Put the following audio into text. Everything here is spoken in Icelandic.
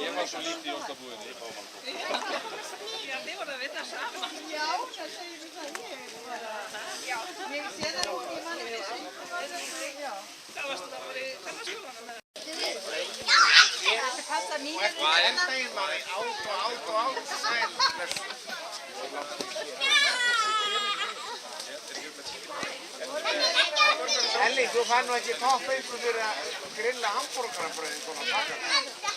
Ég var svo lítið í ostabúðinni í Báman. Já, þið voru að vinna saman. Já, það segir mér það ég bara. Já. Ég sé það nú í manni við sig. Já. Það varstu það bara í kvennaskólanum með það. Þetta passar nýja. Hvað er þeim að át, sæl. Elli, þú fær nú ekki topp einhver fyrir að grilla hambúrgarabrauðin svona pakka.